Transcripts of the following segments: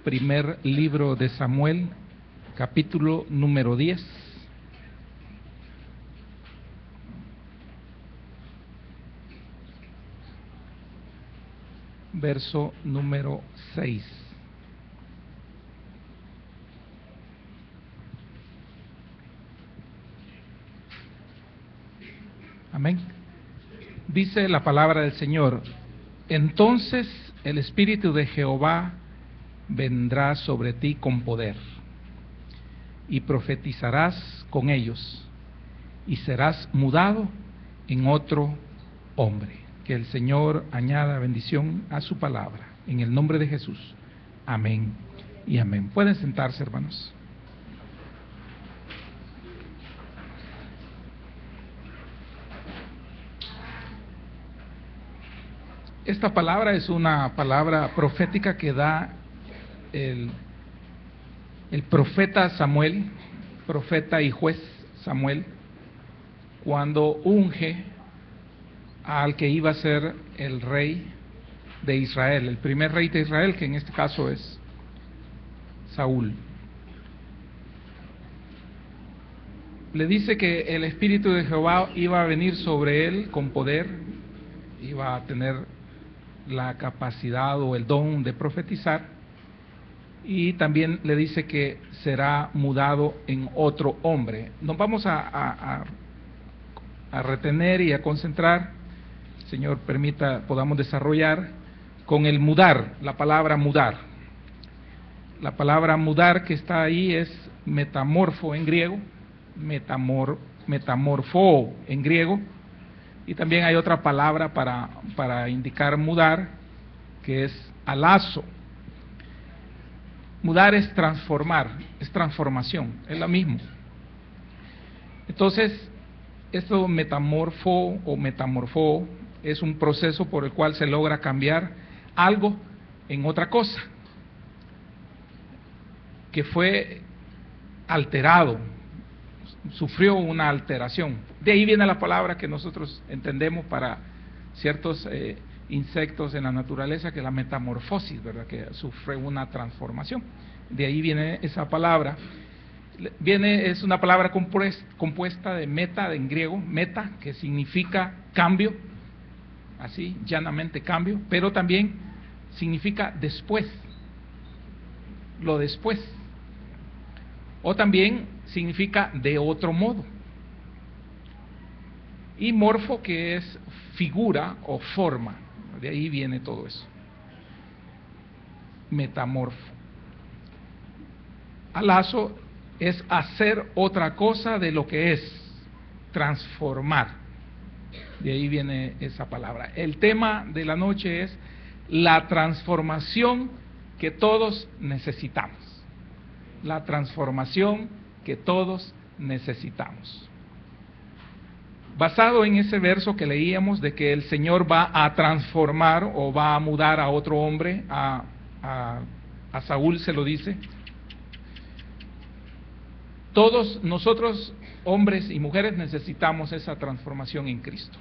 primer libro de Samuel, capítulo número 10. Verso número 6. Amén. Dice la palabra del Señor: entonces el Espíritu de Jehová vendrá sobre ti con poder, y profetizarás con ellos, y serás mudado en otro hombre. Que el Señor añada bendición a su palabra, en el nombre de Jesús. Amén y amén. Pueden sentarse, hermanos. Esta palabra es una palabra profética que da el profeta Samuel, profeta y juez Samuel, cuando unge al que iba a ser el rey de Israel, el primer rey de Israel, que en este caso es Saúl. Le dice que el Espíritu de Jehová iba a venir sobre él con poder, iba a tener la capacidad o el don de profetizar, y también le dice que será mudado en otro hombre. Nos vamos a retener y a concentrar, Señor permita, podamos desarrollar con el mudar, la palabra mudar. La palabra mudar que está ahí es metamorfo en griego, metamorfo en griego, y también hay otra palabra para indicar mudar, que es alazo. Mudar es transformar, es transformación, es lo mismo. Entonces, esto metamorfo o metamorfo es un proceso por el cual se logra cambiar algo en otra cosa, que fue alterado, sufrió una alteración. De ahí viene la palabra que nosotros entendemos para ciertos insectos en la naturaleza, que es la metamorfosis, ¿verdad? Que sufre una transformación. De ahí viene esa palabra. Es una palabra compuesta de meta, en griego, meta, que significa cambio, así, llanamente cambio, pero también significa después, lo después, o también significa de otro modo, y morfo, que es figura o forma, de ahí viene todo eso, metamorfo. Alazo es hacer otra cosa de lo que es, transformar, de ahí viene esa palabra. El tema de la noche es la transformación que todos necesitamos, la transformación que todos necesitamos. Basado en ese verso que leíamos de que el Señor va a transformar o va a mudar a otro hombre, a Saúl se lo dice. Todos nosotros, hombres y mujeres, necesitamos esa transformación en Cristo.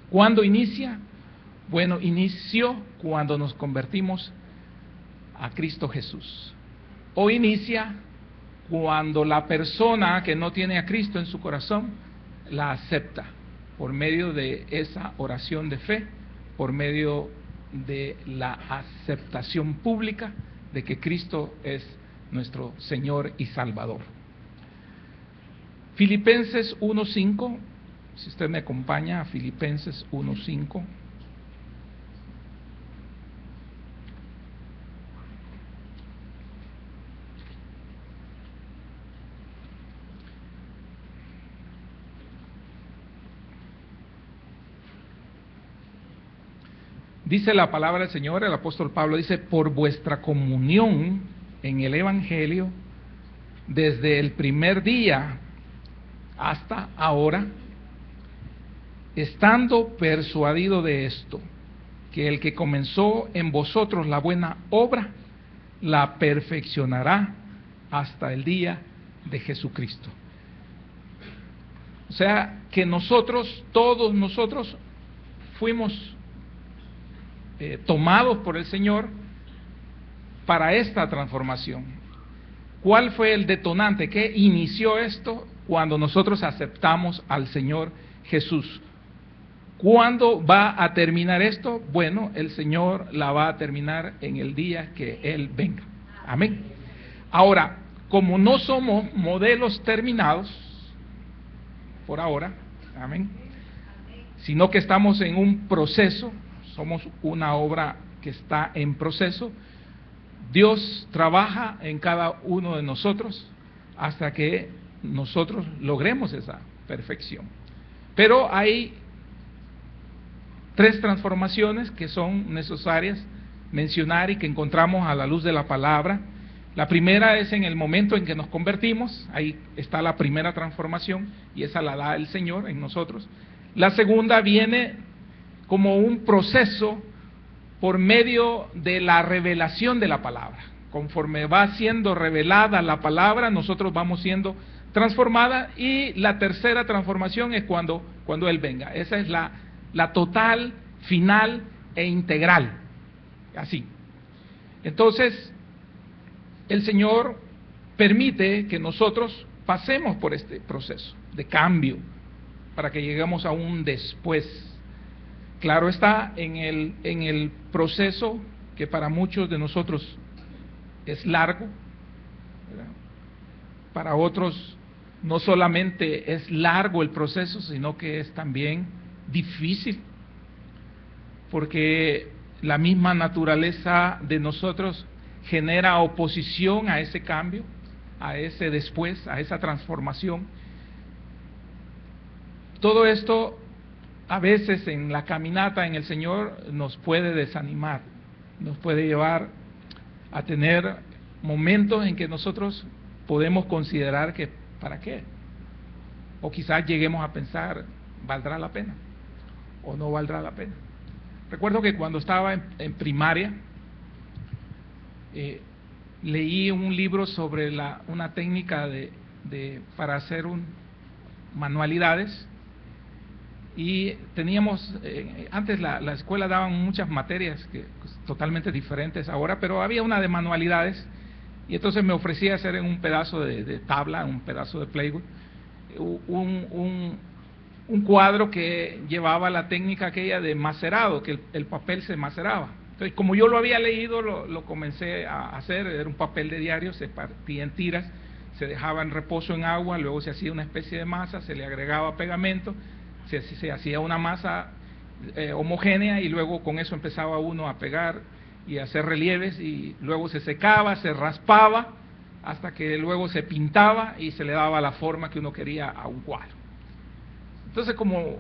¿Cuándo inicia? Bueno, inició cuando nos convertimos a Cristo Jesús. O inicia cuando la persona que no tiene a Cristo en su corazón la acepta por medio de esa oración de fe, por medio de la aceptación pública de que Cristo es nuestro Señor y Salvador. Filipenses 1:5, si usted me acompaña a Filipenses 1:5. Dice la palabra del Señor, el apóstol Pablo dice: por vuestra comunión en el Evangelio, desde el primer día hasta ahora, estando persuadido de esto, que el que comenzó en vosotros la buena obra, la perfeccionará hasta el día de Jesucristo. O sea, que nosotros, todos nosotros, fuimos tomados por el Señor, para esta transformación. ¿Cuál fue el detonante? ¿Qué inició esto? Cuando nosotros aceptamos al Señor Jesús. ¿Cuándo va a terminar esto? Bueno, el Señor la va a terminar en el día que Él venga. Amén. Ahora, como no somos modelos terminados, por ahora, amén, sino que estamos en un proceso, somos una obra que está en proceso, Dios trabaja en cada uno de nosotros hasta que nosotros logremos esa perfección. Pero hay 3 transformaciones que son necesarias mencionar y que encontramos a la luz de la palabra. La primera es en el momento en que nos convertimos, ahí está la primera transformación y esa la da el Señor en nosotros. La segunda viene como un proceso por medio de la revelación de la palabra. Conforme va siendo revelada la palabra, nosotros vamos siendo transformadas, y la tercera transformación es cuando Él venga. Esa es la total, final e integral. Así. Entonces, el Señor permite que nosotros pasemos por este proceso de cambio para que lleguemos a un después. Claro está, en el proceso que para muchos de nosotros es largo, ¿verdad? Para otros no solamente es largo el proceso, sino que es también difícil, porque la misma naturaleza de nosotros genera oposición a ese cambio, a ese después, a esa transformación. Todo esto a veces en la caminata en el Señor nos puede desanimar, nos puede llevar a tener momentos en que nosotros podemos considerar que ¿para qué? O quizás lleguemos a pensar, ¿valdrá la pena? ¿O no valdrá la pena? Recuerdo que cuando estaba en primaria, leí un libro sobre una técnica para hacer manualidades, y teníamos, antes la escuela daban muchas materias totalmente diferentes ahora, pero había una de manualidades, y entonces me ofrecía hacer en un pedazo de tabla, un pedazo de plywood, un cuadro que llevaba la técnica aquella de macerado, que el papel se maceraba. Entonces, como yo lo había leído, lo comencé a hacer. Era un papel de diario, se partía en tiras, se dejaba en reposo en agua, luego se hacía una especie de masa, se le agregaba pegamento, se hacía una masa homogénea, y luego con eso empezaba uno a pegar y a hacer relieves, y luego se secaba, se raspaba, hasta que luego se pintaba y se le daba la forma que uno quería a un cuadro. Entonces, como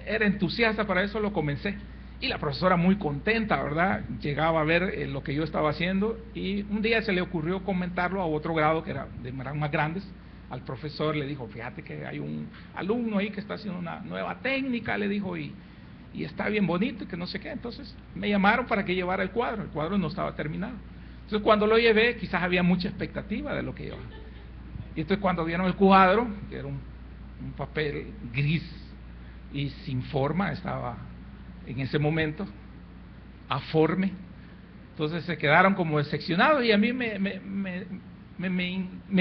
era entusiasta para eso, lo comencé. Y la profesora muy contenta, ¿verdad? Llegaba a ver lo que yo estaba haciendo, y un día se le ocurrió comentarlo a otro grado que eran más grandes. Al profesor le dijo, fíjate que hay un alumno ahí que está haciendo una nueva técnica, le dijo, y está bien bonito, y que no sé qué. Entonces me llamaron para que llevara el cuadro no estaba terminado. Entonces cuando lo llevé, quizás había mucha expectativa de lo que llevaba. Y entonces cuando vieron el cuadro, que era un papel gris y sin forma, estaba en ese momento aforme, entonces se quedaron como decepcionados, y a mí me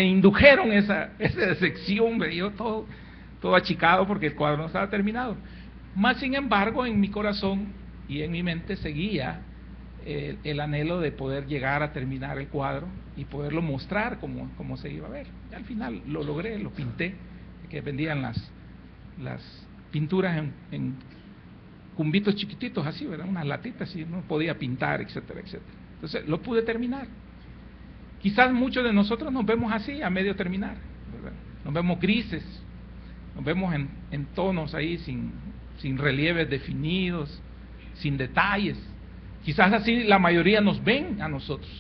indujeron esa decepción, me dio todo achicado porque el cuadro no estaba terminado. Más sin embargo, en mi corazón y en mi mente seguía el anhelo de poder llegar a terminar el cuadro y poderlo mostrar como se iba a ver. Y al final lo logré, lo pinté, que vendían las pinturas en cumbitos chiquititos así, ¿verdad? Unas latitas, y uno podía pintar, etcétera, etcétera. Entonces lo pude terminar. Quizás muchos de nosotros nos vemos así, a medio terminar, ¿verdad? Nos vemos grises, nos vemos en tonos ahí sin relieves definidos, sin detalles. Quizás así la mayoría nos ven a nosotros,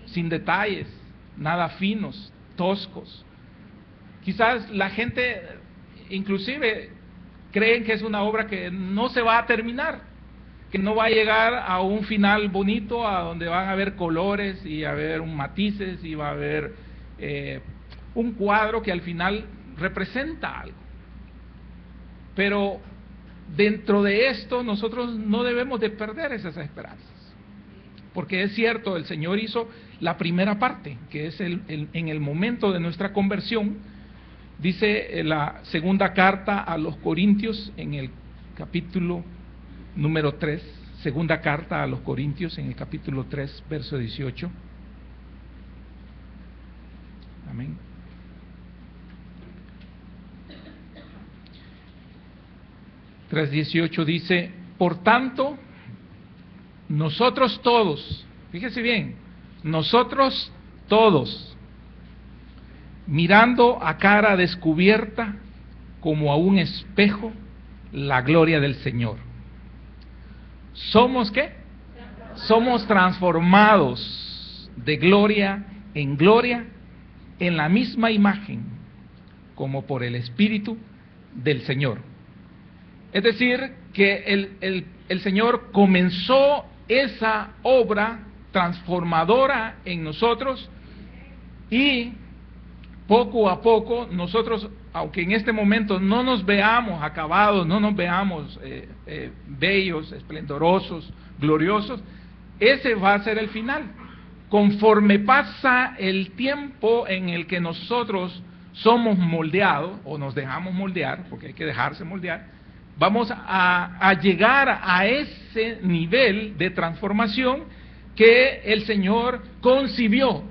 sin detalles, nada finos, toscos. Quizás la gente inclusive creen que es una obra que no se va a terminar, que no va a llegar a un final bonito, a donde van a haber colores y a haber matices, y va a haber un cuadro que al final representa algo. Pero dentro de esto nosotros no debemos de perder esas esperanzas. porque es cierto, el Señor hizo la primera parte, que es en el momento de nuestra conversión. Dice la segunda carta a los Corintios en el capítulo número 3, segunda carta a los Corintios en el capítulo 3, verso 18. Amén. Tras 18 dice: por tanto, nosotros todos, fíjese bien, nosotros todos, mirando a cara descubierta como a un espejo la gloria del Señor. ¿Somos qué? Somos transformados de gloria en gloria en la misma imagen, como por el Espíritu del Señor. Es decir, que el Señor comenzó esa obra transformadora en nosotros, y poco a poco nosotros, aunque en este momento no nos veamos acabados, no nos veamos bellos, esplendorosos, gloriosos, ese va a ser el final. Conforme pasa el tiempo en el que nosotros somos moldeados, o nos dejamos moldear, porque hay que dejarse moldear, vamos a llegar a ese nivel de transformación que el Señor concibió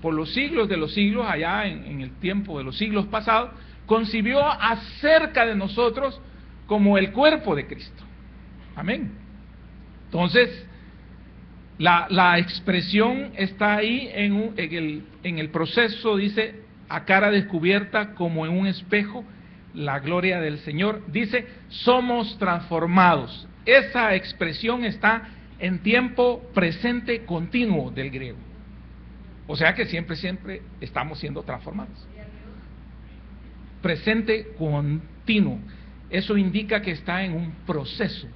por los siglos de los siglos, allá en el tiempo de los siglos pasados, concibió acerca de nosotros como el cuerpo de Cristo. Amén. Entonces, la expresión está ahí en el proceso, dice, a cara descubierta como en un espejo, la gloria del Señor. Dice, somos transformados. Esa expresión está en tiempo presente continuo del griego. O sea que siempre estamos siendo transformados. Presente continuo. Eso indica que está en un proceso.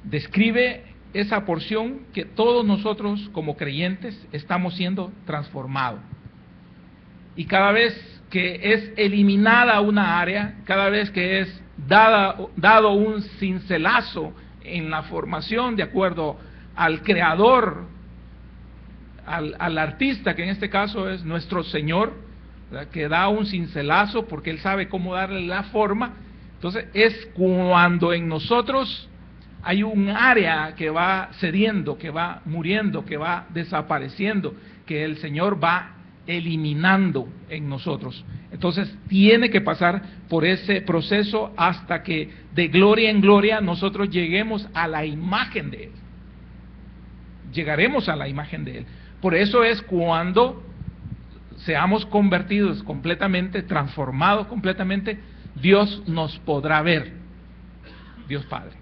Describe esa porción que todos nosotros como creyentes estamos siendo transformados. Y cada vez que es eliminada una área, cada vez que es dado un cincelazo en la formación de acuerdo al creador, al artista, que en este caso es nuestro Señor, ¿verdad?, que da un cincelazo porque Él sabe cómo darle la forma. Entonces es cuando en nosotros hay un área que va cediendo, que va muriendo, que va desapareciendo, que el Señor va eliminando en nosotros. Entonces tiene que pasar por ese proceso hasta que de gloria en gloria nosotros lleguemos a la imagen de Él. Llegaremos a la imagen de Él. Por eso es cuando seamos convertidos completamente, transformados completamente, Dios nos podrá ver, Dios Padre.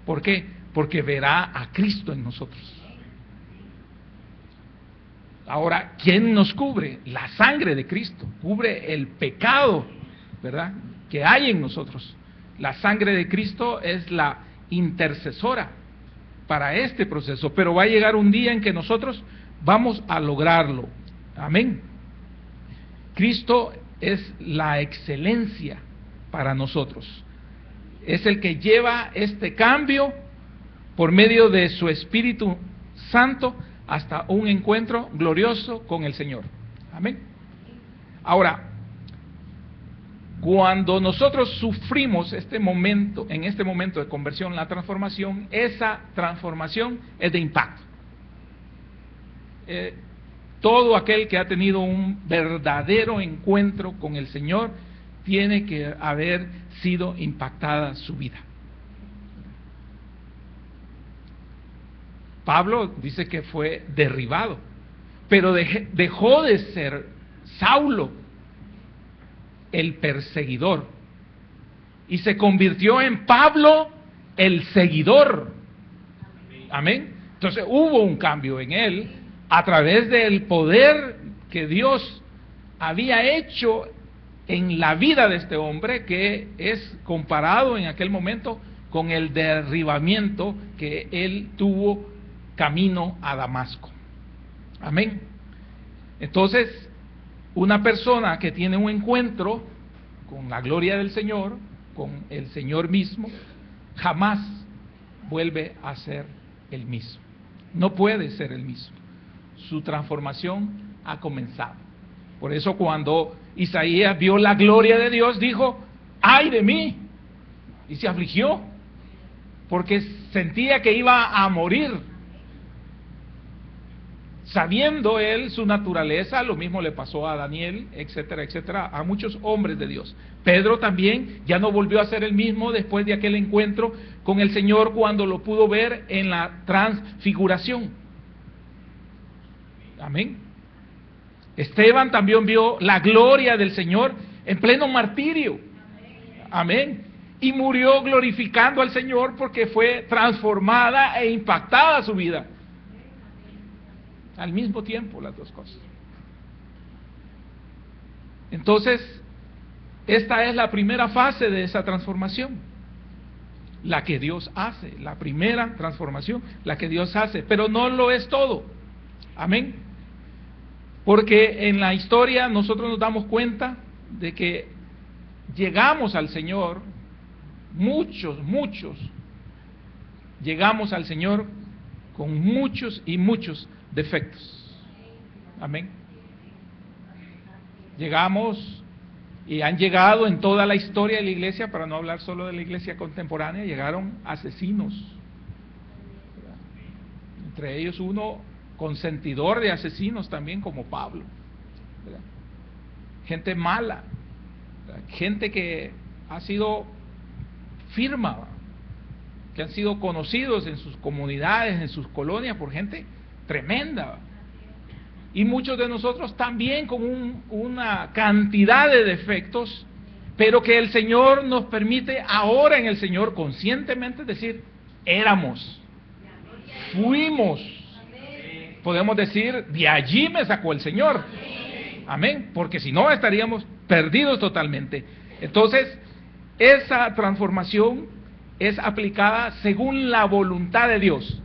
¿Por qué? Porque verá a Cristo en nosotros. Ahora, ¿quién nos cubre? La sangre de Cristo cubre el pecado, ¿verdad?, que hay en nosotros. La sangre de Cristo es la intercesora para este proceso, pero va a llegar un día en que nosotros vamos a lograrlo. Amén. Cristo es la excelencia para nosotros. Es el que lleva este cambio por medio de su Espíritu Santo hasta un encuentro glorioso con el Señor. Amén. Ahora, cuando nosotros sufrimos en este momento de conversión, la transformación, esa transformación es de impacto. Todo aquel que ha tenido un verdadero encuentro con el Señor tiene que haber sido impactada su vida. Pablo dice que fue derribado, pero dejó de ser Saulo, el perseguidor, y se convirtió en Pablo, el seguidor. Amén. Entonces hubo un cambio en él a través del poder que Dios había hecho en la vida de este hombre, que es comparado en aquel momento con el derribamiento que él tuvo camino a Damasco. Amén. Entonces, una persona que tiene un encuentro con la gloria del Señor, con el Señor mismo, jamás vuelve a ser el mismo. No puede ser el mismo. Su transformación ha comenzado. Por eso cuando Isaías vio la gloria de Dios, dijo, ¡ay de mí! Y se afligió, porque sentía que iba a morir. Sabiendo él su naturaleza, lo mismo le pasó a Daniel, etcétera, etcétera, a muchos hombres de Dios. Pedro también ya no volvió a ser el mismo después de aquel encuentro con el Señor cuando lo pudo ver en la transfiguración. Amén. Esteban también vio la gloria del Señor en pleno martirio. Amén. Y murió glorificando al Señor porque fue transformada e impactada su vida. Al mismo tiempo las dos cosas. Entonces, esta es la primera fase de esa transformación, la que Dios hace, la primera transformación, la que Dios hace, pero no lo es todo. Amén. Porque en la historia nosotros nos damos cuenta de que llegamos al Señor, muchos llegamos al Señor con muchos y muchos defectos. Amén. Llegamos y han llegado en toda la historia de la iglesia, para no hablar solo de la iglesia contemporánea, llegaron asesinos. Entre ellos uno consentidor de asesinos también, como Pablo. Gente mala, gente que ha sido firma, que han sido conocidos en sus comunidades, en sus colonias, por gente tremenda. Y muchos de nosotros también con una cantidad de defectos, pero que el Señor nos permite ahora en el Señor conscientemente decir, éramos, fuimos, podemos decir, de allí me sacó el Señor. Amén, porque si no estaríamos perdidos totalmente. Entonces, esa transformación es aplicada según la voluntad de Dios.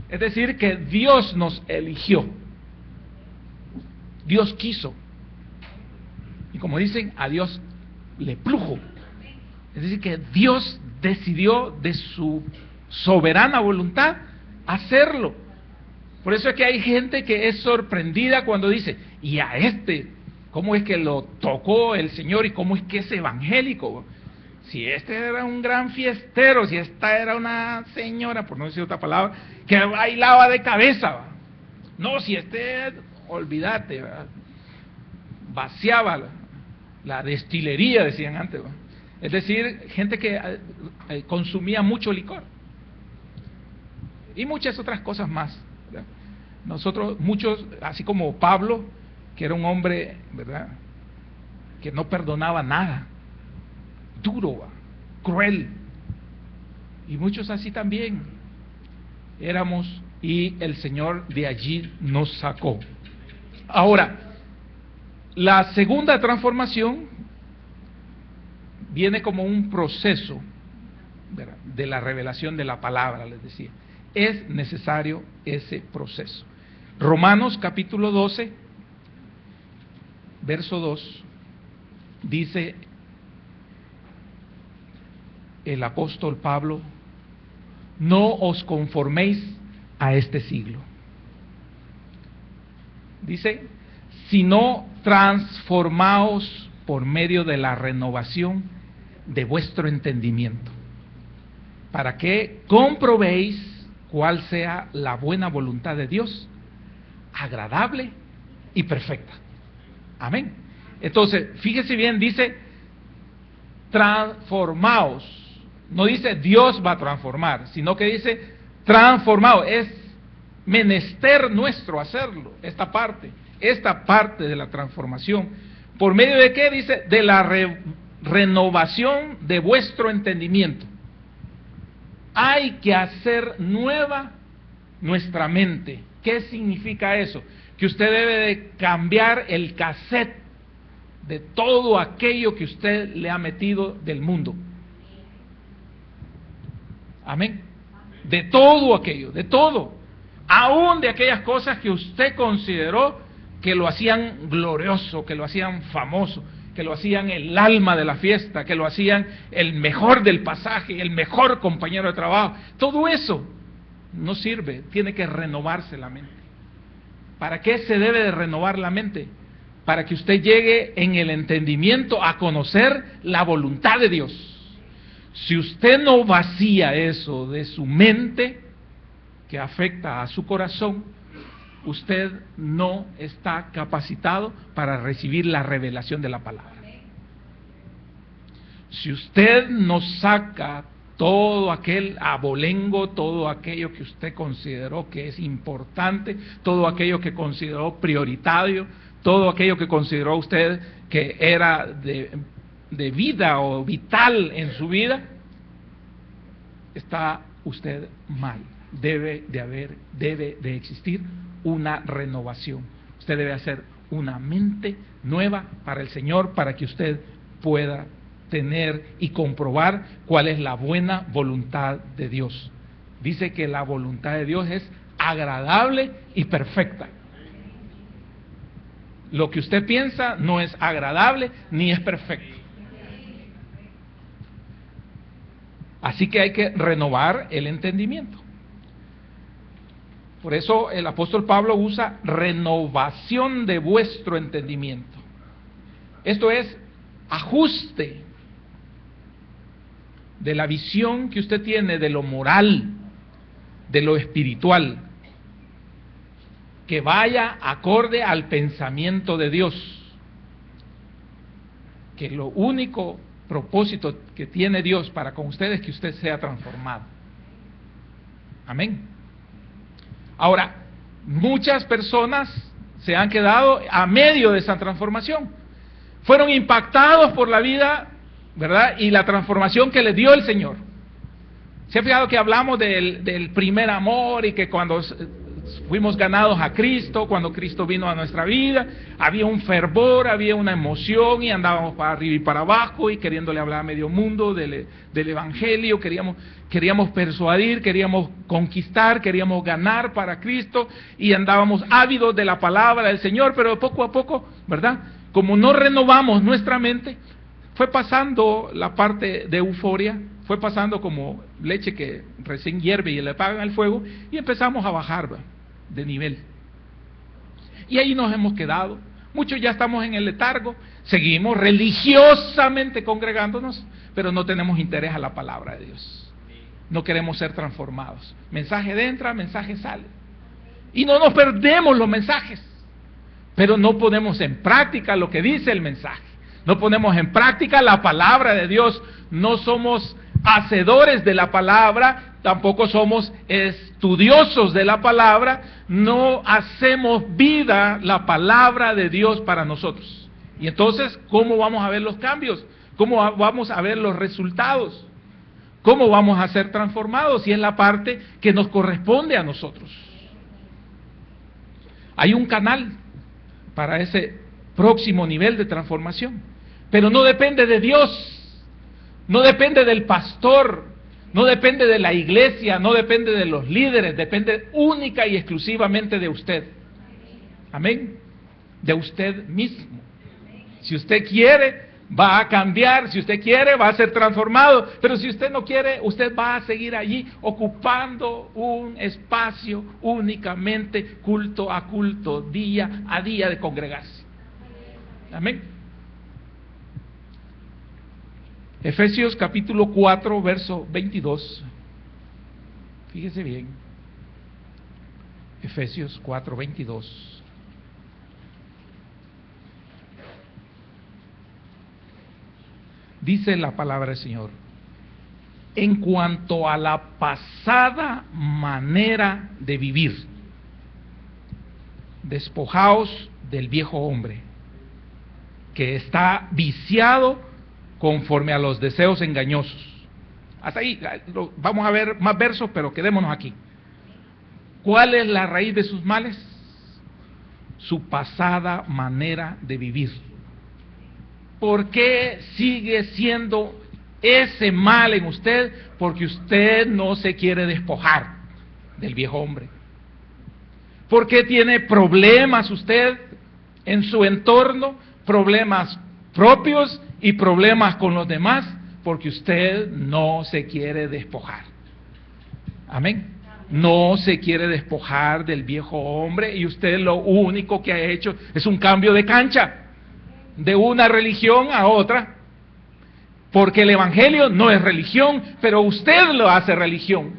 Es decir, que Dios nos eligió. Dios quiso. Y como dicen, a Dios le plujo. Es decir, que Dios decidió de su soberana voluntad hacerlo. Por eso es que hay gente que es sorprendida cuando dice, y a este, ¿cómo es que lo tocó el Señor y cómo es que es evangélico? Si este era un gran fiestero, si esta era una señora, por no decir otra palabra, que bailaba de cabeza. No, si este, olvídate, ¿verdad? Vaciaba la destilería, decían antes, ¿verdad? Es decir, gente que consumía mucho licor. Y muchas otras cosas más, ¿verdad? Nosotros, muchos, así como Pablo, que era un hombre, ¿verdad?, que no perdonaba nada, duro, cruel, y muchos así también éramos, y el Señor de allí nos sacó. Ahora, la segunda transformación viene como un proceso, ¿verdad?, de la revelación de la palabra, les decía. Es necesario ese proceso. Romanos capítulo 12, verso 2, dice el apóstol Pablo, no os conforméis a este siglo. Dice, sino transformaos por medio de la renovación de vuestro entendimiento, para que comprobéis cuál sea la buena voluntad de Dios, agradable y perfecta. Amén. Entonces, fíjese bien, dice, transformaos. No dice Dios va a transformar, sino que dice transformaos. Es menester nuestro hacerlo, esta parte de la transformación. ¿Por medio de qué? Dice, de la renovación de vuestro entendimiento. Hay que hacer nueva nuestra mente. ¿Qué significa eso? Que usted debe de cambiar el cassette de todo aquello que usted le ha metido del mundo. Amén. De todo aquello, de todo. Aún de aquellas cosas que usted consideró que lo hacían glorioso, que lo hacían famoso, que lo hacían el alma de la fiesta, que lo hacían el mejor del pasaje, el mejor compañero de trabajo. Todo eso no sirve, tiene que renovarse la mente. ¿Para qué se debe de renovar la mente? Para que usted llegue en el entendimiento a conocer la voluntad de Dios. Si usted no vacía eso de su mente, que afecta a su corazón, usted no está capacitado para recibir la revelación de la palabra. Si usted no saca todo aquel abolengo, todo aquello que usted consideró que es importante, todo aquello que consideró prioritario, todo aquello que consideró usted que era de vida o vital en su vida, está usted mal. Debe de existir una renovación. Usted debe hacer una mente nueva para el Señor, para que usted pueda tener y comprobar cuál es la buena voluntad de Dios. Dice que la voluntad de Dios es agradable y perfecta. Lo que usted piensa no es agradable ni es perfecto. Así que hay que renovar el entendimiento. Por eso el apóstol Pablo usa renovación de vuestro entendimiento. Esto es ajuste de la visión que usted tiene de lo moral, de lo espiritual, que vaya acorde al pensamiento de Dios. Que lo único propósito que tiene Dios para con usted es que usted sea transformado. Amén. Ahora, muchas personas se han quedado a medio de esa transformación. Fueron impactados por la vida, ¿verdad? Y la transformación que les dio el Señor. ¿Se ha fijado que hablamos del primer amor y que cuando fuimos ganados a Cristo, cuando Cristo vino a nuestra vida, había un fervor, había una emoción y andábamos para arriba y para abajo y queriéndole hablar a medio mundo del Evangelio, queríamos persuadir, queríamos conquistar, queríamos ganar para Cristo y andábamos ávidos de la palabra del Señor, pero poco a poco, ¿verdad? Como no renovamos nuestra mente, fue pasando la parte de euforia, fue pasando como leche que recién hierve y le apagan el fuego y empezamos a bajar, ¿verdad?, de nivel. Y ahí nos hemos quedado. Muchos ya estamos en el letargo, seguimos religiosamente congregándonos, pero no tenemos interés a la palabra de Dios. No queremos ser transformados. Mensaje entra, mensaje sale. Y no nos perdemos los mensajes, pero no ponemos en práctica lo que dice el mensaje. No ponemos en práctica la palabra de Dios. No somos hacedores de la palabra, tampoco somos estudiosos de la palabra, no hacemos vida la palabra de Dios para nosotros. Y entonces, ¿cómo vamos a ver los cambios? ¿Cómo vamos a ver los resultados? ¿Cómo vamos a ser transformados? Y es la parte que nos corresponde a nosotros. Hay un canal para ese próximo nivel de transformación, pero no depende de Dios. No depende del pastor, no depende de la iglesia, no depende de los líderes, depende única y exclusivamente de usted. Amén. De usted mismo. Si usted quiere, va a cambiar, si usted quiere, va a ser transformado, pero si usted no quiere, usted va a seguir allí ocupando un espacio únicamente culto a culto, día a día de congregarse. Amén. Efesios capítulo 4, verso 22. Fíjese bien. Efesios 4, 22. Dice la palabra del Señor: en cuanto a la pasada manera de vivir, despojaos del viejo hombre, que está viciado conforme a los deseos engañosos. Hasta ahí, vamos a ver más versos, pero quedémonos aquí. ¿Cuál es la raíz de sus males? Su pasada manera de vivir. ¿Por qué sigue siendo ese mal en usted? Porque usted no se quiere despojar del viejo hombre. ¿Por qué tiene problemas usted en su entorno? Problemas propios y problemas con los demás, porque usted no se quiere despojar. Amén. no se quiere despojar del viejo hombre y usted lo único que ha hecho es un cambio de cancha, de una religión a otra, porque el evangelio no es religión, pero usted lo hace religión.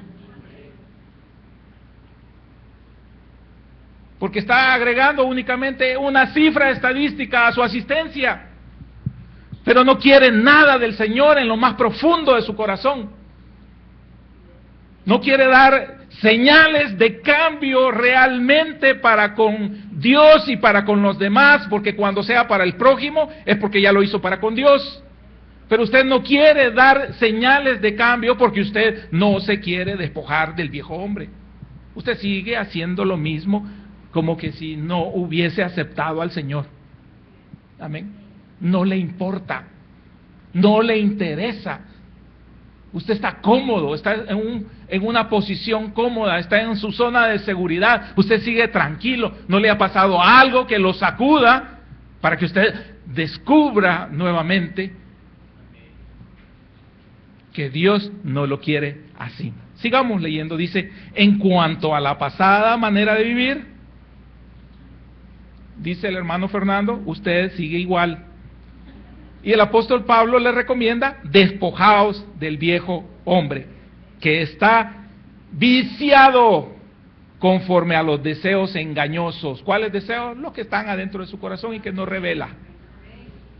Porque está agregando únicamente una cifra estadística a su asistencia, pero no quiere nada del Señor en lo más profundo de su corazón. No quiere dar señales de cambio realmente para con Dios y para con los demás, porque cuando sea para el prójimo es porque ya lo hizo para con Dios. Pero usted no quiere dar señales de cambio porque usted no se quiere despojar del viejo hombre. Usted sigue haciendo lo mismo como que si no hubiese aceptado al Señor. Amén. No le importa, no le interesa. Usted está cómodo, está en una posición cómoda, está en su zona de seguridad. Usted sigue tranquilo, no le ha pasado algo que lo sacuda para que usted descubra nuevamente que Dios no lo quiere así. Sigamos leyendo, dice, en cuanto a la pasada manera de vivir, dice el hermano Fernando, usted sigue igual. Y el apóstol Pablo le recomienda, despojaos del viejo hombre, que está viciado conforme a los deseos engañosos. ¿Cuáles deseos? Los que están adentro de su corazón y que no revela.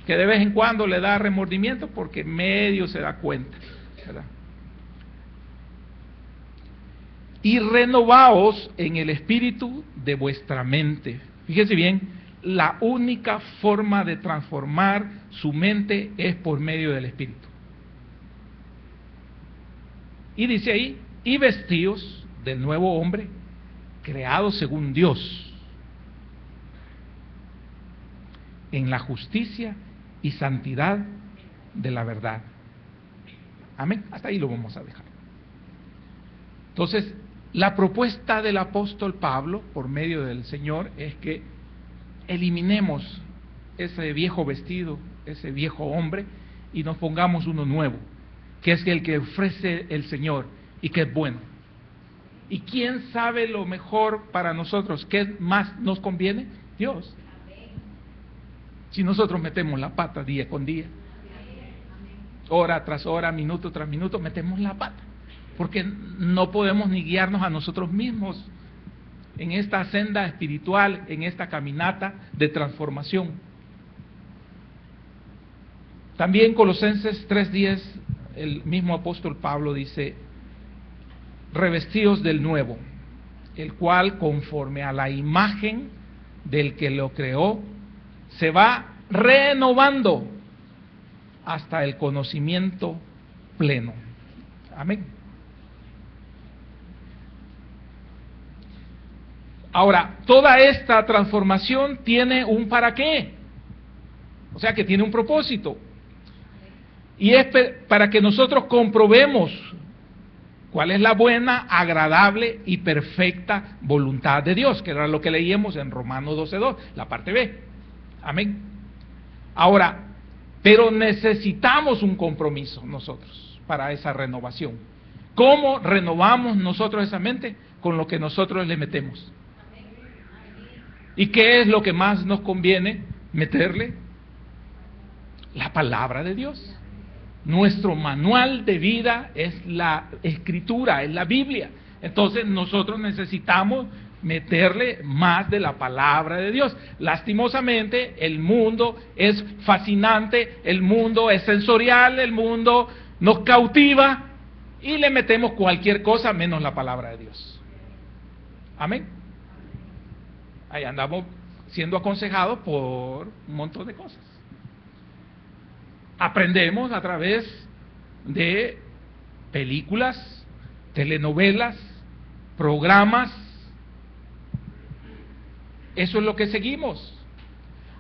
Que de vez en cuando le da remordimiento porque medio se da cuenta, ¿verdad? Y renovaos en el espíritu de vuestra mente. Fíjese bien, la única forma de transformar su mente es por medio del espíritu. Y dice ahí, y vestíos del nuevo hombre, creado según Dios, en la justicia y santidad de la verdad. Amén. Hasta ahí lo vamos a dejar. Entonces, la propuesta del apóstol Pablo, por medio del Señor, es que eliminemos ese viejo vestido, ese viejo hombre, y nos pongamos uno nuevo, que es el que ofrece el Señor y que es bueno. ¿Y quién sabe lo mejor para nosotros? ¿Qué más nos conviene? Dios. Si nosotros metemos la pata día con día, hora tras hora, minuto tras minuto, metemos la pata, porque no podemos ni guiarnos a nosotros mismos en esta senda espiritual, en esta caminata de transformación. También Colosenses 3:10, el mismo apóstol Pablo dice, revestíos del nuevo, el cual conforme a la imagen del que lo creó, se va renovando hasta el conocimiento pleno. Amén. Ahora, toda esta transformación tiene un para qué, o sea que tiene un propósito, y es para que nosotros comprobemos cuál es la buena, agradable y perfecta voluntad de Dios, que era lo que leíamos en Romanos 12:2, la parte B. Amén. Ahora, pero necesitamos un compromiso nosotros para esa renovación. ¿Cómo renovamos nosotros esa mente? Con lo que nosotros le metemos. ¿Y qué es lo que más nos conviene meterle? La palabra de Dios. Nuestro manual de vida es la Escritura, es la Biblia. Entonces nosotros necesitamos meterle más de la palabra de Dios. Lastimosamente, el mundo es fascinante, el mundo es sensorial, el mundo nos cautiva y le metemos cualquier cosa menos la palabra de Dios. Amén. Ahí andamos siendo aconsejados por un montón de cosas. Aprendemos a través de películas, telenovelas, programas. Eso es lo que seguimos.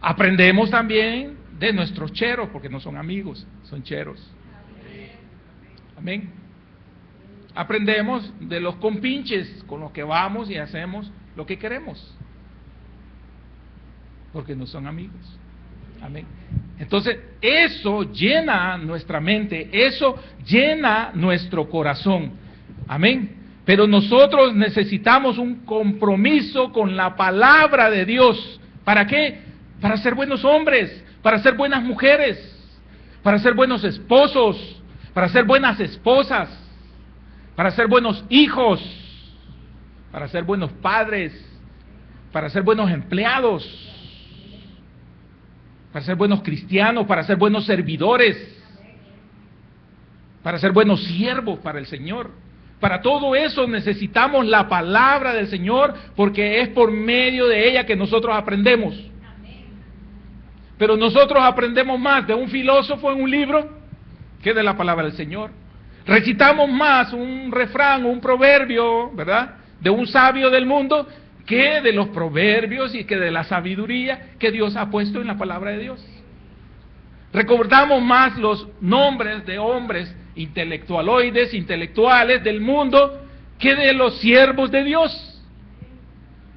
Aprendemos también de nuestros cheros, porque no son amigos, son cheros. Amén. Aprendemos de los compinches con los que vamos y hacemos lo que queremos, porque no son amigos. Amén. Entonces, eso llena nuestra mente, eso llena nuestro corazón. Amén. Pero nosotros necesitamos un compromiso con la palabra de Dios. ¿Para qué? Para ser buenos hombres, para ser buenas mujeres, para ser buenos esposos, para ser buenas esposas, para ser buenos hijos, para ser buenos padres, para ser buenos empleados, para ser buenos cristianos, para ser buenos servidores, para ser buenos siervos para el Señor. Para todo eso necesitamos la palabra del Señor, porque es por medio de ella que nosotros aprendemos. Pero nosotros aprendemos más de un filósofo en un libro que de la palabra del Señor. Recitamos más un refrán, un proverbio, ¿verdad?, de un sabio del mundo, que de los proverbios y que de la sabiduría que Dios ha puesto en la palabra de Dios. Recordamos más los nombres de hombres intelectuales del mundo, que de los siervos de Dios.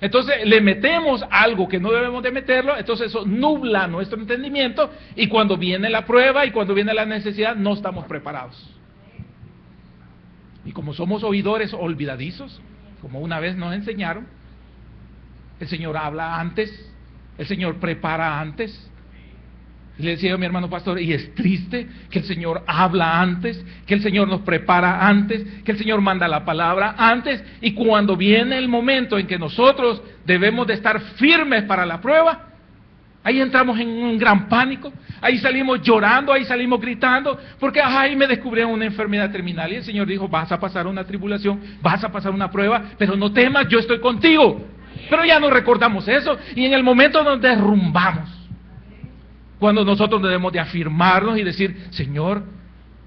Entonces le metemos algo que no debemos de meterlo, entonces eso nubla nuestro entendimiento, y cuando viene la prueba y cuando viene la necesidad no estamos preparados. Y como somos oidores olvidadizos, como una vez nos enseñaron, el Señor habla antes, el Señor prepara antes. Le decía yo a mi hermano pastor, y es triste que el Señor habla antes, que el Señor nos prepara antes, que el Señor manda la palabra antes, y cuando viene el momento en que nosotros debemos de estar firmes para la prueba, ahí entramos en un gran pánico, ahí salimos llorando, ahí salimos gritando, porque ahí me descubrieron una enfermedad terminal, y el Señor dijo, vas a pasar una tribulación, vas a pasar una prueba, pero no temas, yo estoy contigo. Pero ya no recordamos eso, y en el momento nos derrumbamos. Cuando nosotros debemos de afirmarnos y decir, Señor,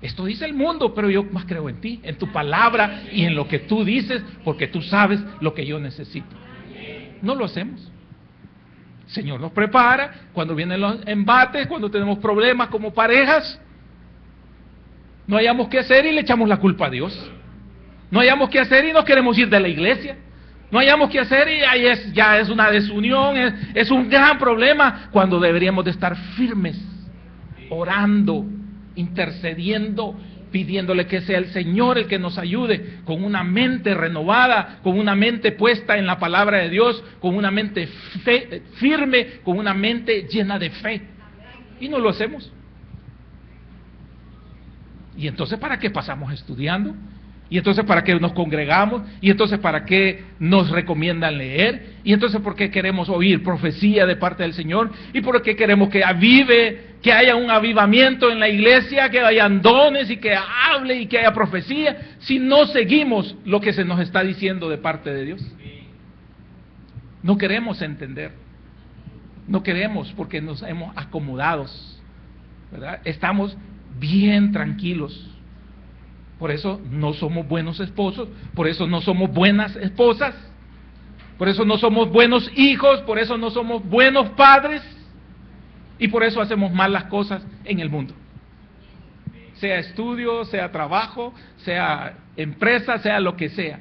esto dice el mundo, pero yo más creo en ti, en tu palabra y en lo que tú dices, porque tú sabes lo que yo necesito. No lo hacemos. Señor nos prepara cuando vienen los embates, cuando tenemos problemas como parejas, no hayamos qué hacer y le echamos la culpa a Dios. No hayamos qué hacer y nos queremos ir de la iglesia. No hayamos qué hacer y ahí ya es una desunión, es un gran problema, cuando deberíamos de estar firmes, orando, intercediendo, pidiéndole que sea el Señor el que nos ayude, con una mente renovada, con una mente puesta en la palabra de Dios, con una mente firme, con una mente llena de fe. Y no lo hacemos. Y entonces, ¿para qué pasamos estudiando? Y entonces, ¿para qué nos congregamos? Y entonces, ¿para qué nos recomiendan leer? Y entonces, ¿por qué queremos oír profecía de parte del Señor? ¿Y por qué queremos que avive, que haya un avivamiento en la iglesia, que hayan dones y que hable y que haya profecía, si no seguimos lo que se nos está diciendo de parte de Dios? No queremos entender. No queremos, porque nos hemos acomodado, ¿verdad? Estamos bien tranquilos. Por eso no somos buenos esposos, por eso no somos buenas esposas, por eso no somos buenos hijos, por eso no somos buenos padres, y por eso hacemos mal las cosas en el mundo. Sea estudio, sea trabajo, sea empresa, sea lo que sea.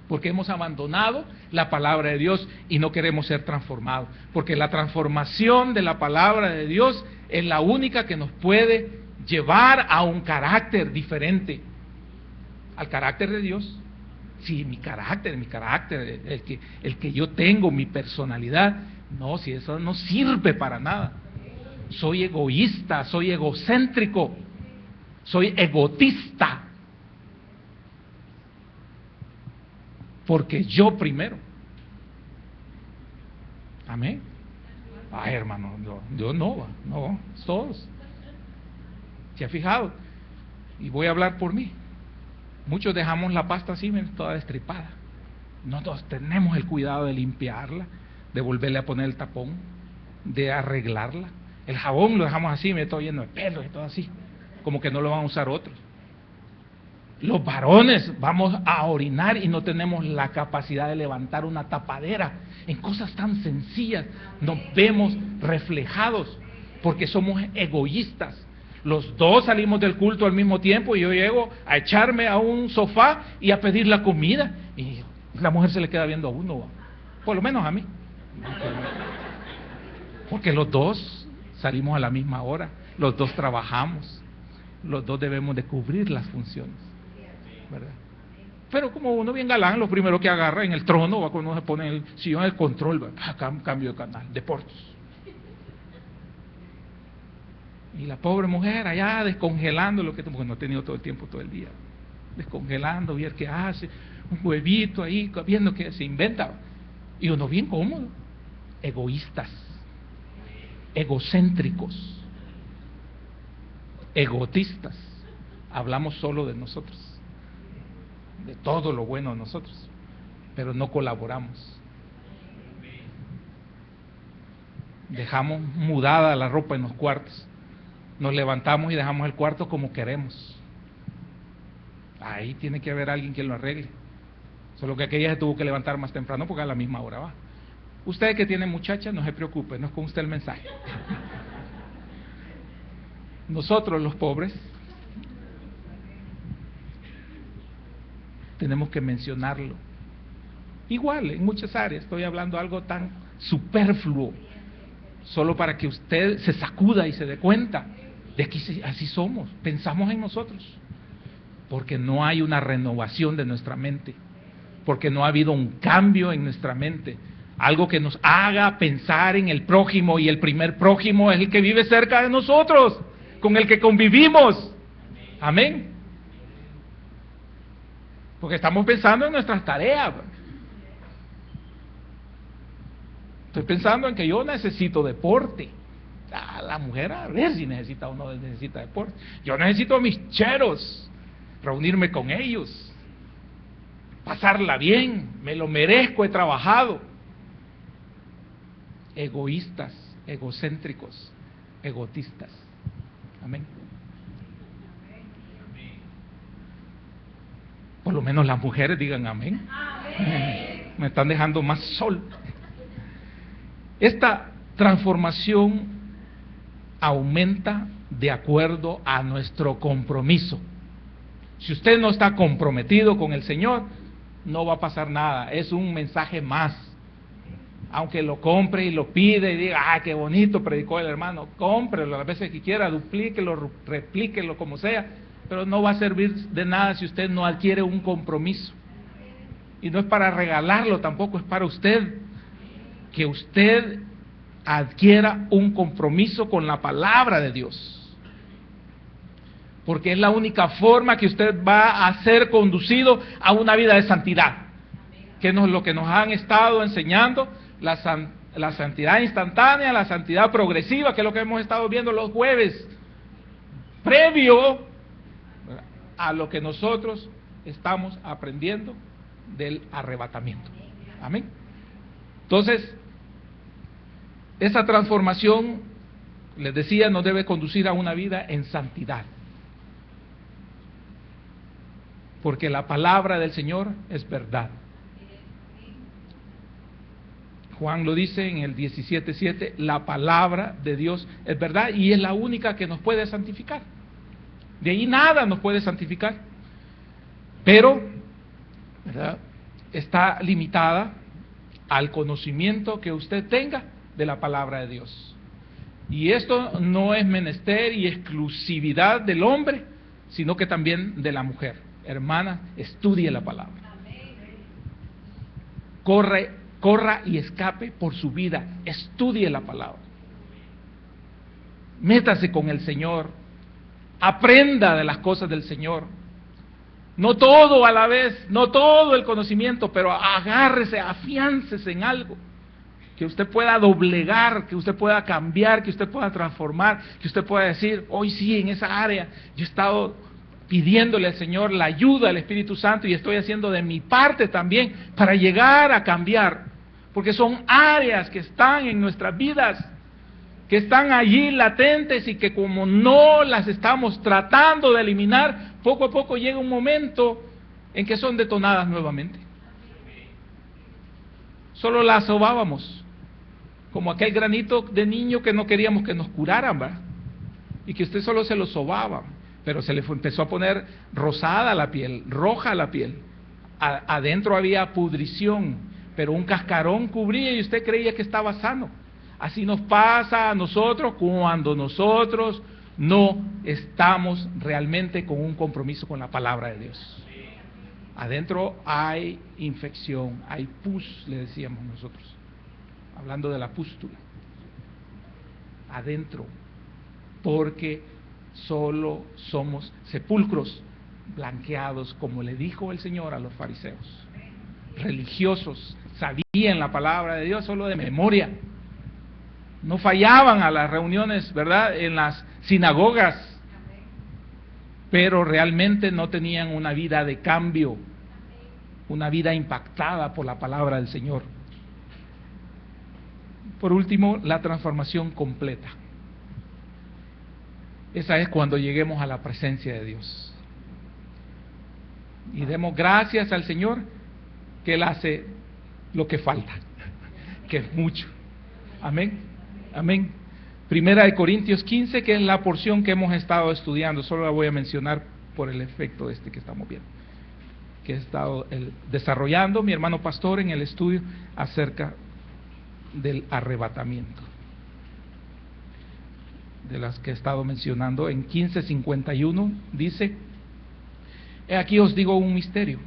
Porque hemos abandonado la palabra de Dios y no queremos ser transformados. Porque la transformación de la palabra de Dios es la única que nos puede llevar a un carácter diferente al carácter de Dios. Si mi carácter, el que yo tengo, mi personalidad, no, si eso no sirve para nada. Soy egoísta, soy egocéntrico, soy egotista, porque yo primero. Amén. Ay, hermano, yo no, todos. ¿Se ha fijado? Y voy a hablar por mí. Muchos dejamos la pasta así, toda destripada. Nosotros tenemos el cuidado de limpiarla, de volverle a poner el tapón, de arreglarla. El jabón lo dejamos así, todo lleno de pelos y todo así, como que no lo van a usar otros. Los varones vamos a orinar y no tenemos la capacidad de levantar una tapadera. En cosas tan sencillas nos vemos reflejados, porque somos egoístas. Los dos salimos del culto al mismo tiempo y yo llego a echarme a un sofá y a pedir la comida, y la mujer se le queda viendo a uno, por lo menos a mí, porque los dos salimos a la misma hora, los dos trabajamos, los dos debemos de cubrir las funciones, ¿verdad? Pero como uno bien galán, lo primero que agarra en el trono, va cuando uno se pone en el sillón, el control, cambio de canal, deportes. Y la pobre mujer allá descongelando lo que, porque no ha tenido todo el tiempo, todo el día, descongelando, ver qué hace, un huevito ahí, viendo que se inventa. Y uno bien cómodo. Egoístas, egocéntricos, egotistas. Hablamos solo de nosotros, de todo lo bueno de nosotros, pero no colaboramos. Dejamos mudada la ropa en los cuartos, nos levantamos y dejamos el cuarto como queremos. Ahí tiene que haber alguien que lo arregle. Solo que aquella se tuvo que levantar más temprano porque a la misma hora va. Usted que tiene muchacha, no se preocupe, no es con usted el mensaje. Nosotros los pobres tenemos que mencionarlo. Igual, en muchas áreas, estoy hablando algo tan superfluo, solo para que usted se sacuda y se dé cuenta de que así somos, pensamos en nosotros, porque no hay una renovación de nuestra mente, porque no ha habido un cambio en nuestra mente, algo que nos haga pensar en el prójimo, y el primer prójimo es el que vive cerca de nosotros, con el que convivimos. Amén. Porque estamos pensando en nuestras tareas. Estoy pensando en que yo necesito deporte. La mujer a ver si necesita o no necesita deporte. Yo necesito a mis cheros, reunirme con ellos, pasarla bien, me lo merezco, he trabajado. Egoístas, egocéntricos, egotistas. Amén. Por lo menos las mujeres digan amén. Amén. Me están dejando más sol. Esta transformación aumenta de acuerdo a nuestro compromiso. Si usted no está comprometido con el Señor, no va a pasar nada. Es un mensaje más. Aunque lo compre y lo pide y diga, ¡ah, qué bonito predicó el hermano! Cómprelo las veces que quiera, duplíquelo, replíquelo, como sea, pero no va a servir de nada si usted no adquiere un compromiso. Y no es para regalarlo tampoco, es para usted. Que usted adquiera un compromiso con la palabra de Dios. Porque es la única forma que usted va a ser conducido a una vida de santidad. Que es lo que nos han estado enseñando. La santidad instantánea, la santidad progresiva, que es lo que hemos estado viendo los jueves, previo a lo que nosotros estamos aprendiendo del arrebatamiento. Amén. Entonces, esa transformación, les decía, nos debe conducir a una vida en santidad. Porque la palabra del Señor es verdad. Juan lo dice en el 17:7, la palabra de Dios es verdad y es la única que nos puede santificar. De ahí nada nos puede santificar. Pero, ¿verdad?, está limitada al conocimiento que usted tenga de la palabra de Dios. Y esto no es menester y exclusividad del hombre, sino que también de la mujer. Hermana, estudie la palabra. Corra y escape por su vida, estudie la palabra. Métase con el Señor, aprenda de las cosas del Señor. No todo a la vez, no todo el conocimiento, pero agárrese, afiáncese en algo. Que usted pueda doblegar, que usted pueda cambiar, que usted pueda transformar, que usted pueda decir, hoy sí, en esa área, yo he estado pidiéndole al Señor la ayuda del Espíritu Santo y estoy haciendo de mi parte también para llegar a cambiar. Porque son áreas que están en nuestras vidas, que están allí latentes y que como no las estamos tratando de eliminar, poco a poco llega un momento en que son detonadas nuevamente. Solo las sobábamos, como aquel granito de niño que no queríamos que nos curaran, ¿verdad? Y que usted solo se lo sobaba, pero se le empezó a poner rosada la piel, roja la piel. Adentro había pudrición, pero un cascarón cubría y usted creía que estaba sano. Así nos pasa a nosotros cuando nosotros no estamos realmente con un compromiso con la palabra de Dios. Adentro hay infección, hay pus, le decíamos nosotros, hablando de la pústula. Adentro, porque solo somos sepulcros blanqueados, como le dijo el Señor a los fariseos. Religiosos, sabían la palabra de Dios solo de memoria. No fallaban a las reuniones, ¿verdad?, en las sinagogas, pero realmente no tenían una vida de cambio, una vida impactada por la palabra del Señor. Por último, la transformación completa. Esa es cuando lleguemos a la presencia de Dios. Y demos gracias al Señor que Él hace lo que falta, que es mucho. Amén. Amén. Primera de Corintios 15, que es la porción que hemos estado estudiando, solo la voy a mencionar por el efecto que estamos viendo, que he estado desarrollando mi hermano pastor en el estudio acerca del arrebatamiento, de las que he estado mencionando. En 15:51 dice: he aquí os digo un misterio,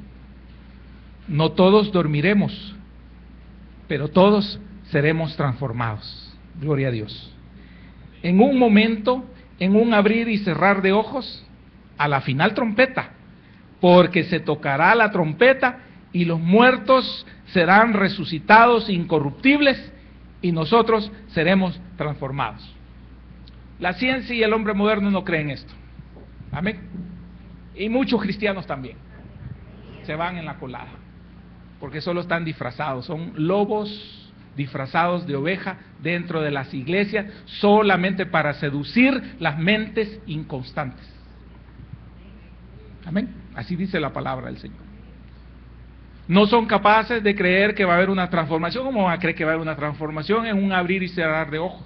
no todos dormiremos, pero todos seremos transformados. Gloria a Dios. En un momento, en un abrir y cerrar de ojos, a la final trompeta, porque se tocará la trompeta y los muertos serán resucitados incorruptibles y nosotros seremos transformados. La ciencia y el hombre moderno no creen esto. Amén. Y muchos cristianos también se van en la colada, porque solo están disfrazados, son lobos disfrazados de oveja dentro de las iglesias, solamente para seducir las mentes inconstantes. Amén. Así dice la palabra del Señor. No son capaces de creer que va a haber una transformación. ¿Cómo van a creer que va a haber una transformación en un abrir y cerrar de ojos?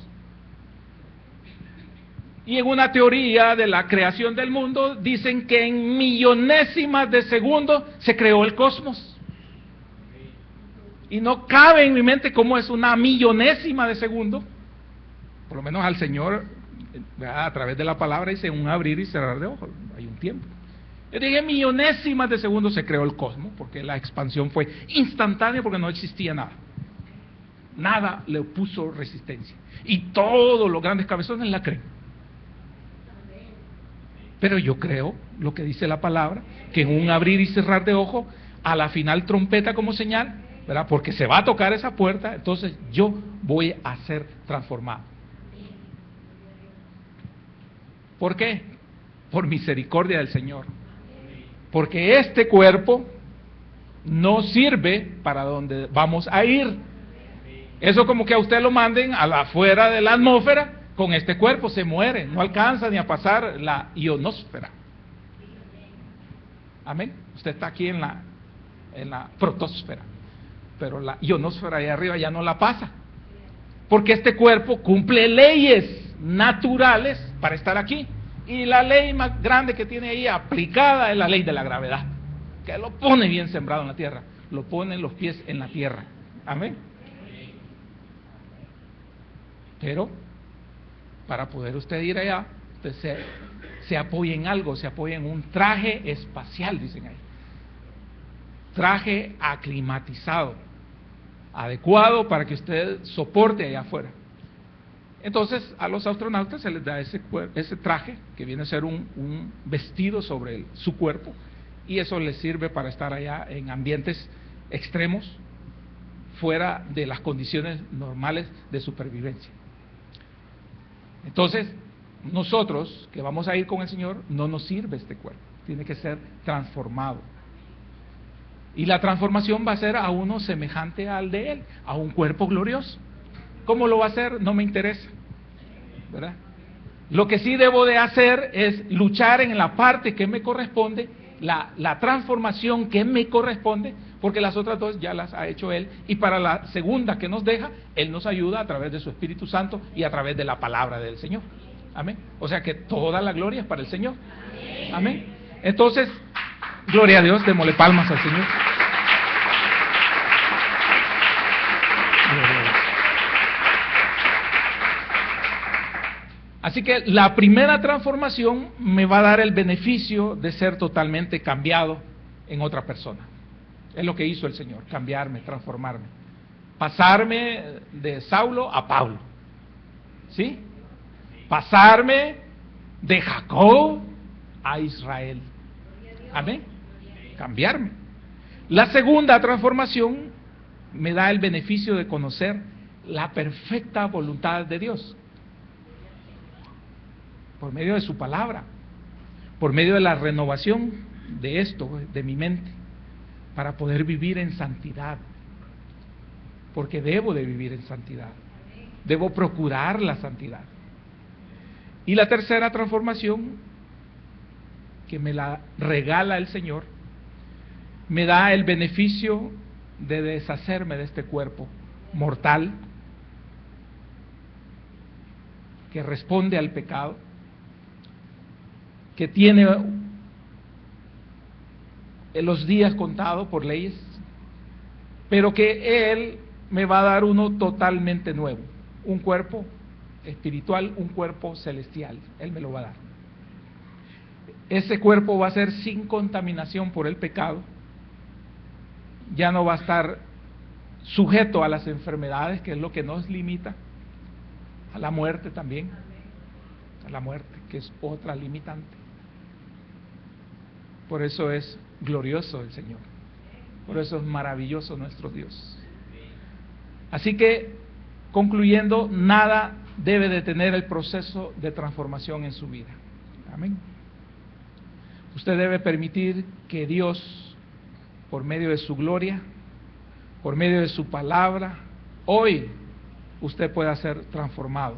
Y en una teoría de la creación del mundo dicen que en millonésimas de segundo se creó el cosmos. Y no cabe en mi mente cómo es una millonésima de segundo. Por lo menos al Señor, a través de la palabra, dice un abrir y cerrar de ojos. Hay un tiempo. Yo dije millonésimas de segundo se creó el cosmos, porque la expansión fue instantánea, porque no existía nada. Nada le opuso resistencia. Y todos los grandes cabezones la creen. Pero yo creo lo que dice la palabra, que en un abrir y cerrar de ojos, a la final trompeta como señal, ¿verdad?, porque se va a tocar esa puerta, entonces yo voy a ser transformado. ¿Por qué? Por misericordia del Señor. Porque este cuerpo no sirve para donde vamos a ir. Eso como que a usted lo manden a la afuera de la atmósfera, con este cuerpo se muere, no alcanza ni a pasar la ionosfera. Amén. Usted está aquí en la protosfera, pero la ionosfera ahí arriba ya no la pasa, porque este cuerpo cumple leyes naturales para estar aquí, y la ley más grande que tiene ahí aplicada es la ley de la gravedad, que lo pone bien sembrado en la tierra, lo pone los pies en la tierra. Amén. Pero para poder usted ir allá, usted se apoya en algo, se apoya en un traje espacial, dicen ahí, traje aclimatizado, adecuado para que usted soporte allá afuera. Entonces a los astronautas se les da ese traje, que viene a ser un vestido sobre su cuerpo, y eso les sirve para estar allá en ambientes extremos, fuera de las condiciones normales de supervivencia. Entonces, nosotros que vamos a ir con el Señor, no nos sirve este cuerpo, tiene que ser transformado. Y la transformación va a ser a uno semejante al de Él, a un cuerpo glorioso. ¿Cómo lo va a hacer? No me interesa, ¿verdad? Lo que sí debo de hacer es luchar en la parte que me corresponde, la transformación que me corresponde, porque las otras dos ya las ha hecho Él, y para la segunda que nos deja, Él nos ayuda a través de su Espíritu Santo y a través de la palabra del Señor. Amén. O sea que toda la gloria es para el Señor. Amén. Entonces, gloria a Dios, démosle palmas al Señor. Así que la primera transformación me va a dar el beneficio de ser totalmente cambiado en otra persona. Es lo que hizo el Señor, cambiarme, transformarme. Pasarme de Saulo a Pablo. ¿Sí? Pasarme de Jacob a Israel. Amén. Cambiarme. La segunda transformación me da el beneficio de conocer la perfecta voluntad de Dios. Por medio de su palabra. Por medio de la renovación de esto, de mi mente. Para poder vivir en santidad. Porque debo de vivir en santidad. Debo procurar la santidad. Y la tercera transformación, que me la regala el Señor, me da el beneficio de deshacerme de este cuerpo mortal, que responde al pecado, que tiene los días contados por leyes, pero que Él me va a dar uno totalmente nuevo, un cuerpo espiritual, un cuerpo celestial. Él me lo va a dar. Ese cuerpo va a ser sin contaminación por el pecado, ya no va a estar sujeto a las enfermedades, que es lo que nos limita, a la muerte también, a la muerte, que es otra limitante. Por eso es glorioso el Señor, por eso es maravilloso nuestro Dios. Así que, concluyendo, nada debe detener el proceso de transformación en su vida. Amén. Usted debe permitir que Dios, por medio de su gloria, por medio de su palabra, hoy usted pueda ser transformado.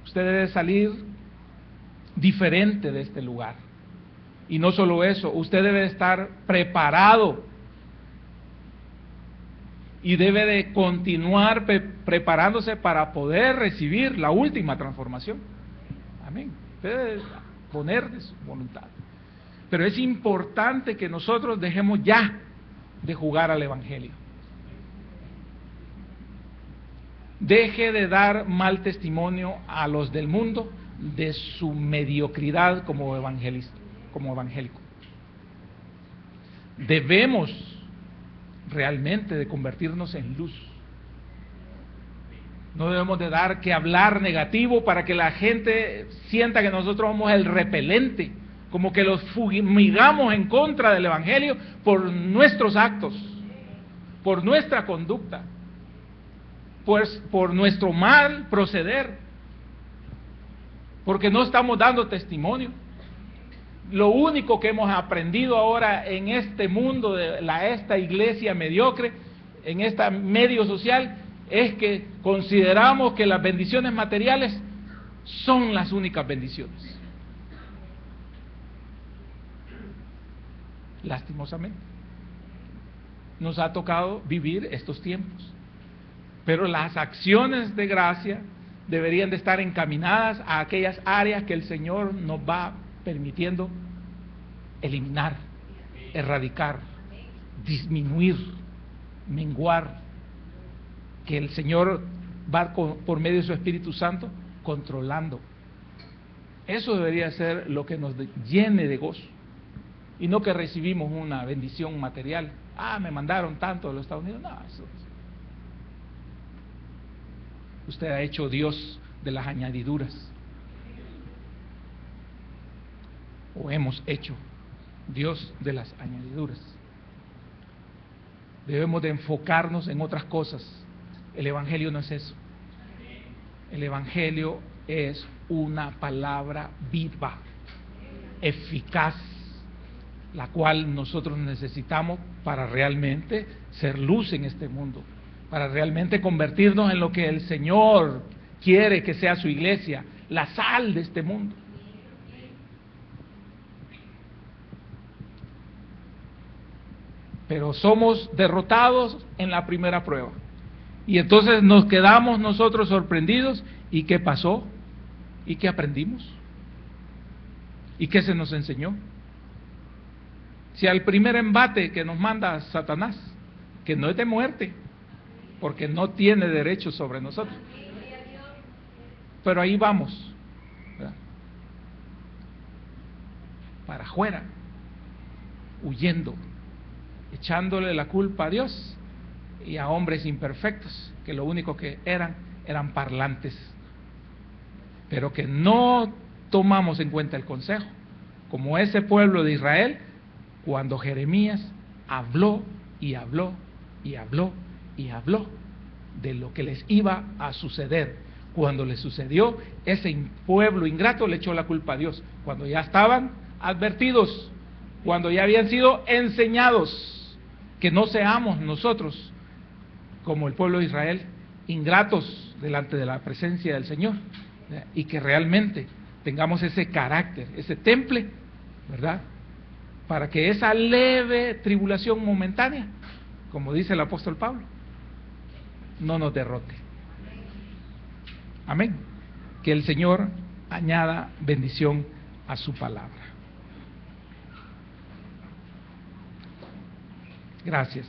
Usted debe salir diferente de este lugar. Y no solo eso, usted debe estar preparado y debe de continuar preparándose para poder recibir la última transformación. Amén. Usted debe poner de su voluntad. Pero es importante que nosotros dejemos ya de jugar al Evangelio. Deje de dar mal testimonio a los del mundo de su mediocridad como evangelista, como evangélico. Debemos realmente de convertirnos en luz. No debemos de dar que hablar negativo para que la gente sienta que nosotros somos el repelente, como que los fumigamos en contra del Evangelio por nuestros actos, por nuestra conducta, pues por nuestro mal proceder, porque no estamos dando testimonio. Lo único que hemos aprendido ahora en este mundo de esta iglesia mediocre, en este medio social, es que consideramos que las bendiciones materiales son las únicas bendiciones. Lastimosamente, nos ha tocado vivir estos tiempos, pero las acciones de gracia deberían de estar encaminadas a aquellas áreas que el Señor nos va permitiendo eliminar, erradicar, disminuir, menguar, que el Señor va por medio de su Espíritu Santo controlando. Eso debería ser lo que nos llene de gozo, y no que recibimos una bendición material. Me mandaron tanto de los Estados Unidos. No, eso. Usted ha hecho Dios de las añadiduras, o hemos hecho Dios de las añadiduras. Debemos de enfocarnos en otras cosas. El Evangelio no es eso. El Evangelio es una palabra viva, eficaz, la cual nosotros necesitamos para realmente ser luz en este mundo, para realmente convertirnos en lo que el Señor quiere que sea su iglesia, la sal de este mundo. Pero somos derrotados en la primera prueba. Y entonces nos quedamos nosotros sorprendidos. ¿Y qué pasó? ¿Y qué aprendimos? ¿Y qué se nos enseñó? Si al primer embate que nos manda Satanás, que no es de muerte, porque no tiene derecho sobre nosotros, pero ahí vamos, ¿verdad? para afuera, huyendo, echándole la culpa a Dios y a hombres imperfectos, que lo único que eran parlantes, pero que no tomamos en cuenta el consejo, como ese pueblo de Israel, cuando Jeremías habló y habló y habló y habló de lo que les iba a suceder. Cuando les sucedió, ese pueblo ingrato le echó la culpa a Dios, cuando ya estaban advertidos, cuando ya habían sido enseñados, que no seamos nosotros, como el pueblo de Israel, ingratos delante de la presencia del Señor, y que realmente tengamos ese carácter, ese temple, ¿verdad? Para que esa leve tribulación momentánea, como dice el apóstol Pablo, no nos derrote. Amén. Que el Señor añada bendición a su palabra. Gracias,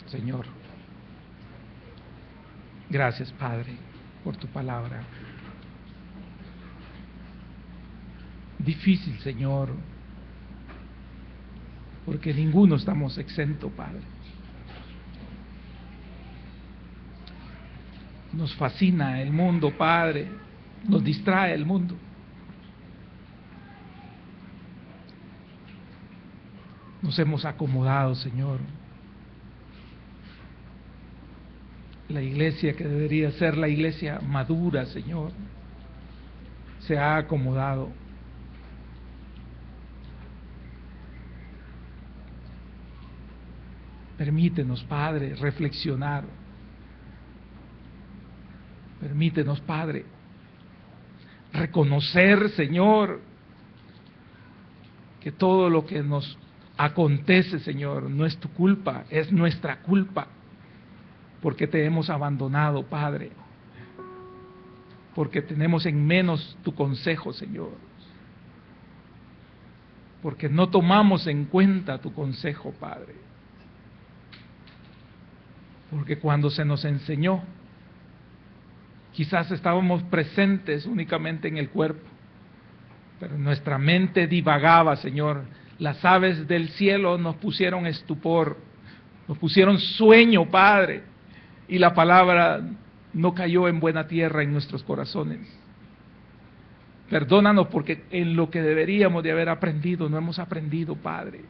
Señor. Gracias, Padre, por tu palabra. Difícil, Señor, porque ninguno estamos exento, Padre. Nos fascina el mundo, Padre, nos distrae el mundo. Nos hemos acomodado, Señor. La iglesia que debería ser la iglesia madura, Señor, se ha acomodado. Permítenos, Padre, reflexionar. Permítenos, Padre, reconocer, Señor, que todo lo que nos acontece, Señor, no es tu culpa, es nuestra culpa, porque te hemos abandonado, Padre, porque tenemos en menos tu consejo, Señor, porque no tomamos en cuenta tu consejo, Padre, porque cuando se nos enseñó, quizás estábamos presentes únicamente en el cuerpo, pero nuestra mente divagaba, Señor. Las aves del cielo nos pusieron estupor, nos pusieron sueño, Padre, y la palabra no cayó en buena tierra en nuestros corazones. Perdónanos porque en lo que deberíamos de haber aprendido, no hemos aprendido, Padre.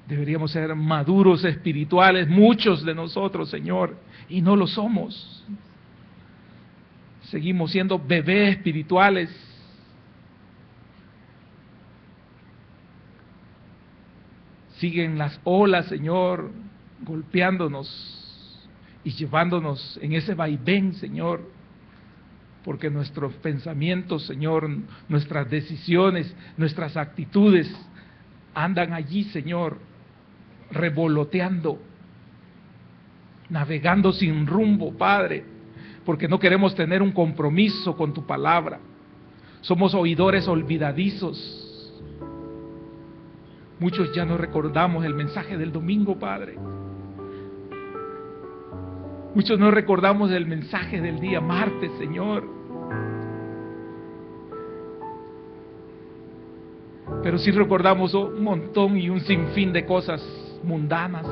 Deberíamos ser maduros espirituales, muchos de nosotros, Señor, y no lo somos. Seguimos siendo bebés espirituales. Siguen las olas, Señor, golpeándonos y llevándonos en ese vaivén, Señor, porque nuestros pensamientos, Señor, nuestras decisiones, nuestras actitudes andan allí, Señor, revoloteando, navegando sin rumbo, Padre, porque no queremos tener un compromiso con tu palabra. Somos oidores olvidadizos. Muchos ya no recordamos el mensaje del domingo, Padre. Muchos no recordamos el mensaje del día martes, Señor. Pero sí recordamos un montón y un sinfín de cosas mundanas.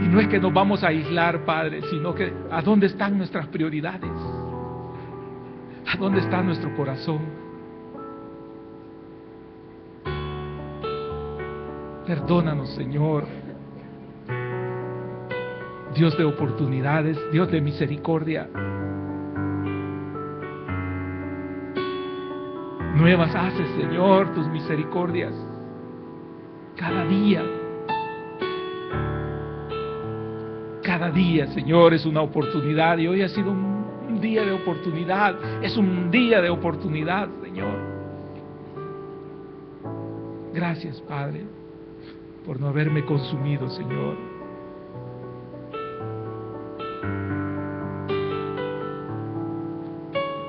Y no es que nos vamos a aislar, Padre, sino que ¿a dónde están nuestras prioridades? ¿A dónde está nuestro corazón? Perdónanos, Señor. Dios de oportunidades, Dios de misericordia. Nuevas haces, Señor, tus misericordias cada día. Cada día, Señor, es una oportunidad, y hoy ha sido un día de oportunidad. Es un día de oportunidad, Señor. Gracias, Padre, por no haberme consumido, Señor.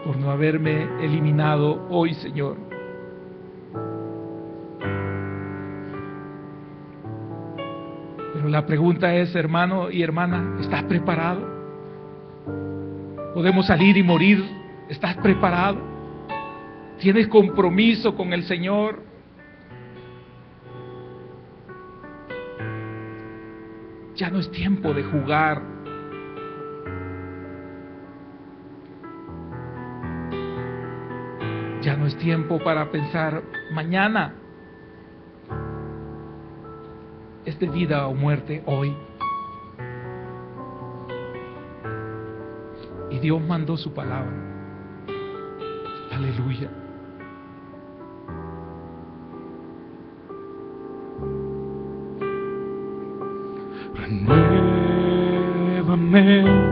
Por no haberme eliminado hoy, Señor. Pero la pregunta es, hermano y hermana, ¿estás preparado? Podemos salir y morir. ¿Estás preparado? ¿Tienes compromiso con el Señor? Ya no es tiempo de jugar. Ya no es tiempo para pensar mañana. Es de vida o muerte hoy. Y Dios mandó su palabra. Aleluya. Renuévame